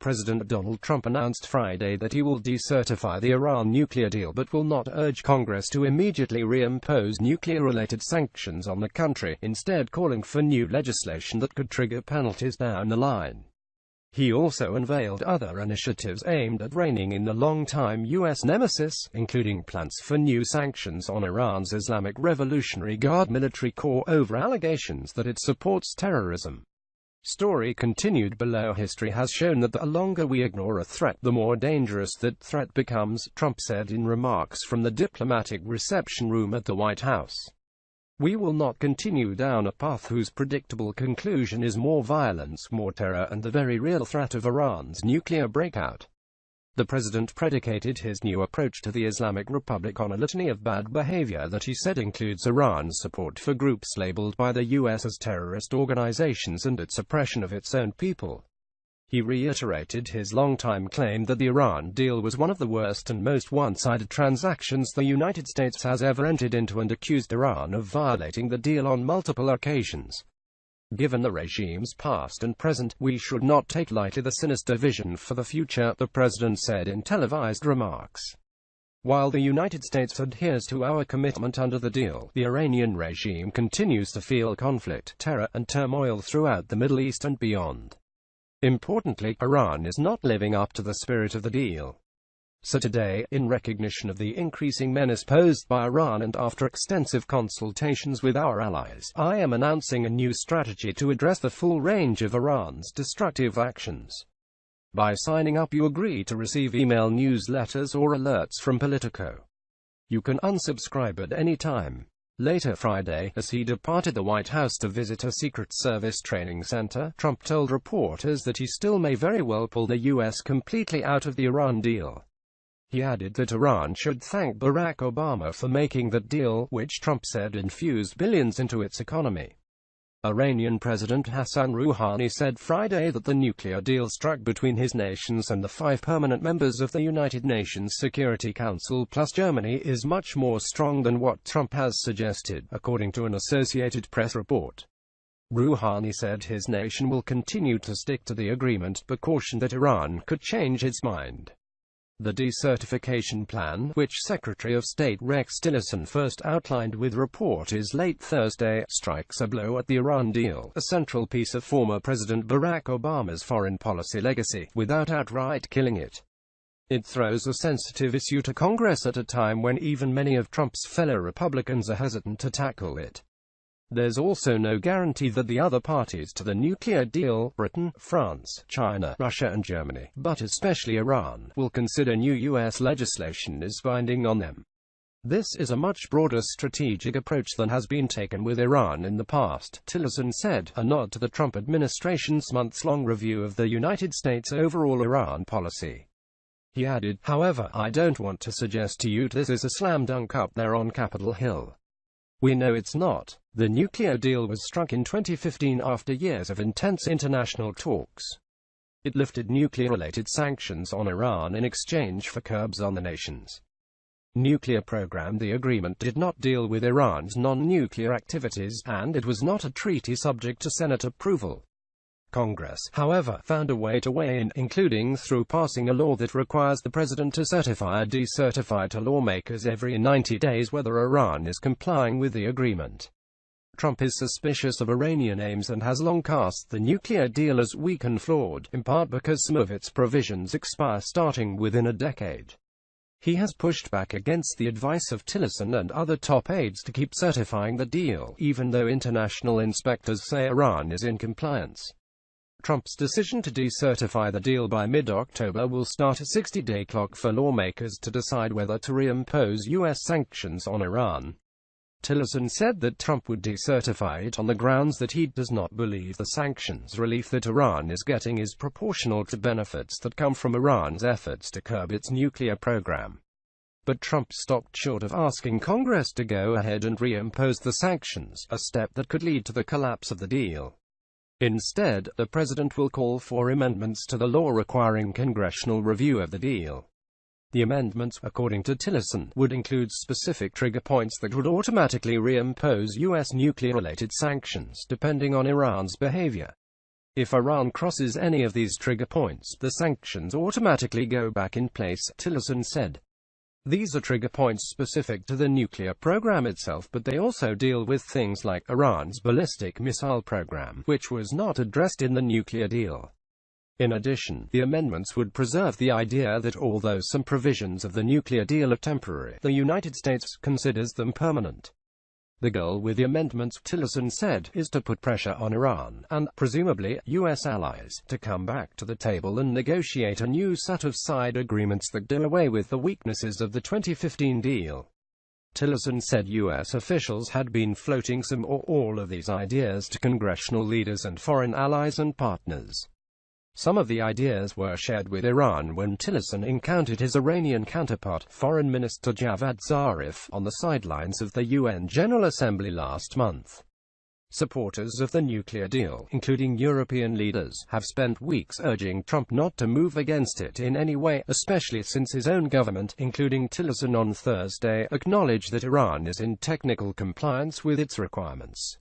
President Donald Trump announced Friday that he will decertify the Iran nuclear deal but will not urge Congress to immediately reimpose nuclear-related sanctions on the country, instead calling for new legislation that could trigger penalties down the line. He also unveiled other initiatives aimed at reining in the long-time U.S. nemesis, including plans for new sanctions on Iran's Islamic Revolutionary Guard military corps over allegations that it supports terrorism. Story continued below. History has shown that the longer we ignore a threat, the more dangerous that threat becomes, Trump said in remarks from the diplomatic reception room at the White House. We will not continue down a path whose predictable conclusion is more violence, more terror, and the very real threat of Iran's nuclear breakout. The president predicated his new approach to the Islamic Republic on a litany of bad behavior that he said includes Iran's support for groups labeled by the U.S. as terrorist organizations and its oppression of its own people. He reiterated his long-time claim that the Iran deal was one of the worst and most one-sided transactions the United States has ever entered into, and accused Iran of violating the deal on multiple occasions. Given the regime's past and present, we should not take lightly the sinister vision for the future, the president said in televised remarks. While the United States adheres to our commitment under the deal, the Iranian regime continues to feel conflict, terror, and turmoil throughout the Middle East and beyond. Importantly, Iran is not living up to the spirit of the deal. So today, in recognition of the increasing menace posed by Iran and after extensive consultations with our allies, I am announcing a new strategy to address the full range of Iran's destructive actions. By signing up, you agree to receive email newsletters or alerts from Politico. You can unsubscribe at any time. Later Friday, as he departed the White House to visit a Secret Service training center, Trump told reporters that he still may very well pull the U.S. completely out of the Iran deal. He added that Iran should thank Barack Obama for making that deal, which Trump said infused billions into its economy. Iranian President Hassan Rouhani said Friday that the nuclear deal struck between his nations and the 5 permanent members of the United Nations Security Council plus Germany is much more strong than what Trump has suggested, according to an Associated Press report. Rouhani said his nation will continue to stick to the agreement, but cautioned that Iran could change its mind. The decertification plan, which Secretary of State Rex Tillerson first outlined with reporters late Thursday, strikes a blow at the Iran deal, a central piece of former President Barack Obama's foreign policy legacy, without outright killing it. It throws a sensitive issue to Congress at a time when even many of Trump's fellow Republicans are hesitant to tackle it. There's also no guarantee that the other parties to the nuclear deal, Britain, France, China, Russia and Germany, but especially Iran, will consider new U.S. legislation as binding on them. This is a much broader strategic approach than has been taken with Iran in the past, Tillerson said, a nod to the Trump administration's months-long review of the United States' overall Iran policy. He added, however, I don't want to suggest to you this is a slam dunk up there on Capitol Hill. We know it's not. The nuclear deal was struck in 2015 after years of intense international talks. It lifted nuclear-related sanctions on Iran in exchange for curbs on the nation's nuclear program. The agreement did not deal with Iran's non-nuclear activities, and it was not a treaty subject to Senate approval. Congress, however, found a way to weigh in, including through passing a law that requires the president to certify or decertify to lawmakers every 90 days whether Iran is complying with the agreement. Trump is suspicious of Iranian aims and has long cast the nuclear deal as weak and flawed, in part because some of its provisions expire starting within a decade. He has pushed back against the advice of Tillerson and other top aides to keep certifying the deal, even though international inspectors say Iran is in compliance. Trump's decision to decertify the deal by mid-October will start a 60-day clock for lawmakers to decide whether to reimpose U.S. sanctions on Iran. Tillerson said that Trump would decertify it on the grounds that he does not believe the sanctions relief that Iran is getting is proportional to benefits that come from Iran's efforts to curb its nuclear program. But Trump stopped short of asking Congress to go ahead and reimpose the sanctions, a step that could lead to the collapse of the deal. Instead, the president will call for amendments to the law requiring congressional review of the deal. The amendments, according to Tillerson, would include specific trigger points that would automatically reimpose U.S. nuclear-related sanctions, depending on Iran's behavior. If Iran crosses any of these trigger points, the sanctions automatically go back in place, Tillerson said. These are trigger points specific to the nuclear program itself, but they also deal with things like Iran's ballistic missile program, which was not addressed in the nuclear deal. In addition, the amendments would preserve the idea that although some provisions of the nuclear deal are temporary, the United States considers them permanent. The goal with the amendments, Tillerson said, is to put pressure on Iran, and, presumably, U.S. allies, to come back to the table and negotiate a new set of side agreements that do away with the weaknesses of the 2015 deal. Tillerson said U.S. officials had been floating some or all of these ideas to congressional leaders and foreign allies and partners. Some of the ideas were shared with Iran when Tillerson encountered his Iranian counterpart, Foreign Minister Javad Zarif, on the sidelines of the UN General Assembly last month. Supporters of the nuclear deal, including European leaders, have spent weeks urging Trump not to move against it in any way, especially since his own government, including Tillerson on Thursday, acknowledged that Iran is in technical compliance with its requirements.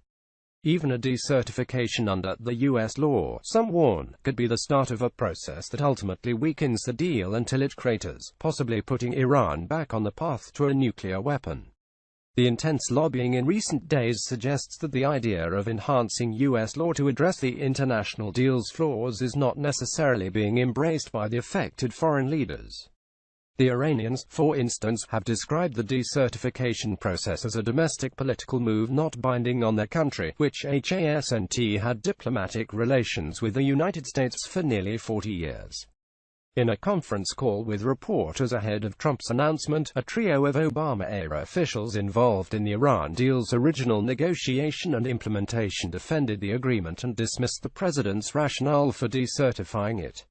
Even a decertification under the U.S. law, some warn, could be the start of a process that ultimately weakens the deal until it craters, possibly putting Iran back on the path to a nuclear weapon. The intense lobbying in recent days suggests that the idea of enhancing U.S. law to address the international deal's flaws is not necessarily being embraced by the affected foreign leaders. The Iranians, for instance, have described the decertification process as a domestic political move not binding on their country, which hasn't had diplomatic relations with the United States for nearly 40 years. In a conference call with reporters ahead of Trump's announcement, a trio of Obama-era officials involved in the Iran deal's original negotiation and implementation defended the agreement and dismissed the president's rationale for decertifying it.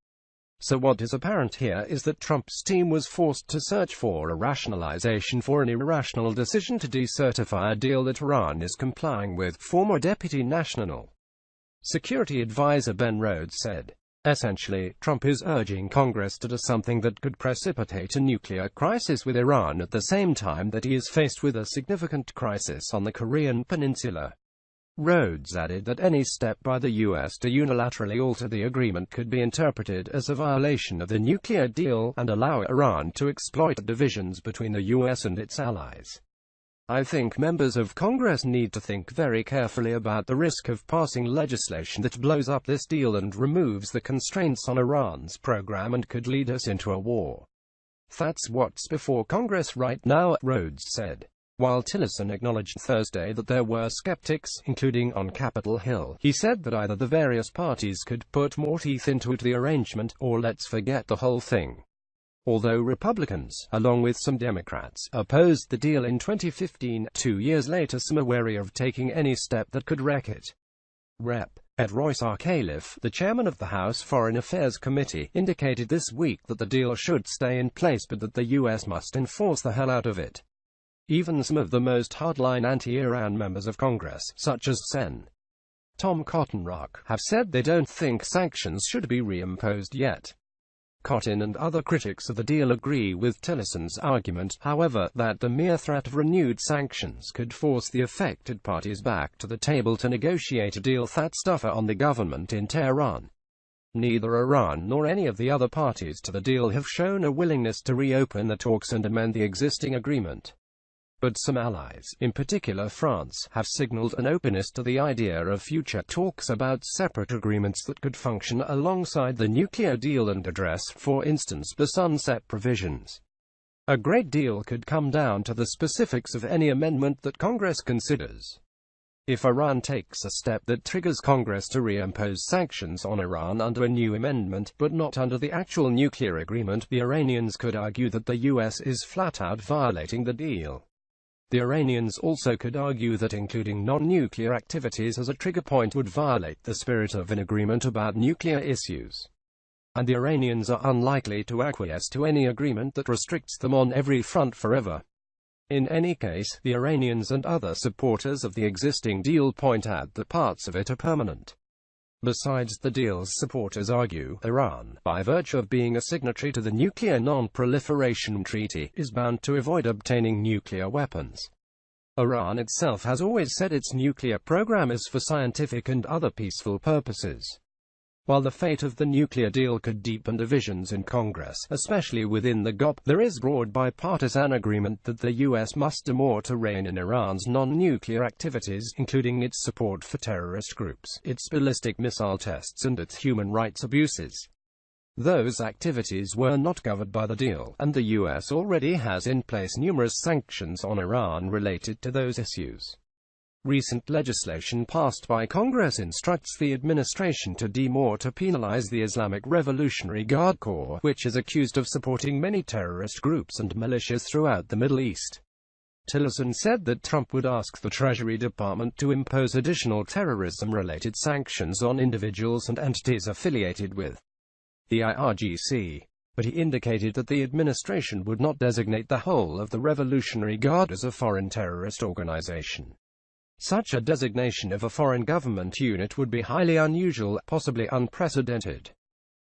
So what is apparent here is that Trump's team was forced to search for a rationalization for an irrational decision to decertify a deal that Iran is complying with, former Deputy National Security Advisor Ben Rhodes said. Essentially, Trump is urging Congress to do something that could precipitate a nuclear crisis with Iran at the same time that he is faced with a significant crisis on the Korean Peninsula. Rhodes added that any step by the U.S. to unilaterally alter the agreement could be interpreted as a violation of the nuclear deal, and allow Iran to exploit the divisions between the U.S. and its allies. I think members of Congress need to think very carefully about the risk of passing legislation that blows up this deal and removes the constraints on Iran's program and could lead us into a war. That's what's before Congress right now, Rhodes said. While Tillerson acknowledged Thursday that there were skeptics, including on Capitol Hill, he said that either the various parties could put more teeth into the arrangement, or let's forget the whole thing. Although Republicans, along with some Democrats, opposed the deal in 2015, 2 years later some are wary of taking any step that could wreck it. Rep. Ed Royce R. Califf, the chairman of the House Foreign Affairs Committee, indicated this week that the deal should stay in place but that the U.S. must enforce the hell out of it. Even some of the most hardline anti-Iran members of Congress, such as Sen. Tom Cotton Rock, have said they don't think sanctions should be reimposed yet. Cotton and other critics of the deal agree with Tillerson's argument, however, that the mere threat of renewed sanctions could force the affected parties back to the table to negotiate a deal that's tougher on the government in Tehran. Neither Iran nor any of the other parties to the deal have shown a willingness to reopen the talks and amend the existing agreement. But some allies, in particular France, have signaled an openness to the idea of future talks about separate agreements that could function alongside the nuclear deal and address, for instance, the sunset provisions. A great deal could come down to the specifics of any amendment that Congress considers. If Iran takes a step that triggers Congress to reimpose sanctions on Iran under a new amendment, but not under the actual nuclear agreement, the Iranians could argue that the U.S. is flat-out violating the deal. The Iranians also could argue that including non-nuclear activities as a trigger point would violate the spirit of an agreement about nuclear issues. And the Iranians are unlikely to acquiesce to any agreement that restricts them on every front forever. In any case, the Iranians and other supporters of the existing deal point out that parts of it are permanent. Besides, the deal's supporters argue, Iran, by virtue of being a signatory to the Nuclear Non-Proliferation Treaty, is bound to avoid obtaining nuclear weapons. Iran itself has always said its nuclear program is for scientific and other peaceful purposes. While the fate of the nuclear deal could deepen divisions in Congress, especially within the GOP, there is broad bipartisan agreement that the U.S. must do more to rein in Iran's non-nuclear activities, including its support for terrorist groups, its ballistic missile tests and its human rights abuses. Those activities were not covered by the deal, and the U.S. already has in place numerous sanctions on Iran related to those issues. Recent legislation passed by Congress instructs the administration to do more to penalize the Islamic Revolutionary Guard Corps, which is accused of supporting many terrorist groups and militias throughout the Middle East. Tillerson said that Trump would ask the Treasury Department to impose additional terrorism-related sanctions on individuals and entities affiliated with the IRGC, but he indicated that the administration would not designate the whole of the Revolutionary Guard as a foreign terrorist organization. Such a designation of a foreign government unit would be highly unusual, possibly unprecedented.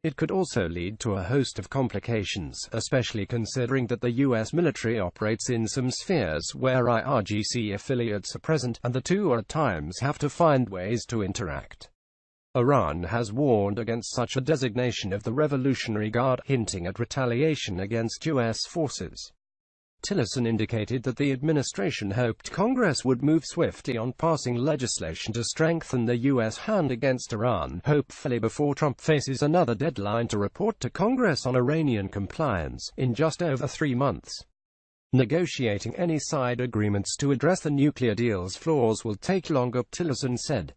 It could also lead to a host of complications, especially considering that the U.S. military operates in some spheres where IRGC affiliates are present, and the two at times have to find ways to interact. Iran has warned against such a designation of the Revolutionary Guard, hinting at retaliation against U.S. forces. Tillerson indicated that the administration hoped Congress would move swiftly on passing legislation to strengthen the U.S. hand against Iran, hopefully before Trump faces another deadline to report to Congress on Iranian compliance, in just over 3 months. Negotiating any side agreements to address the nuclear deal's flaws will take longer, Tillerson said.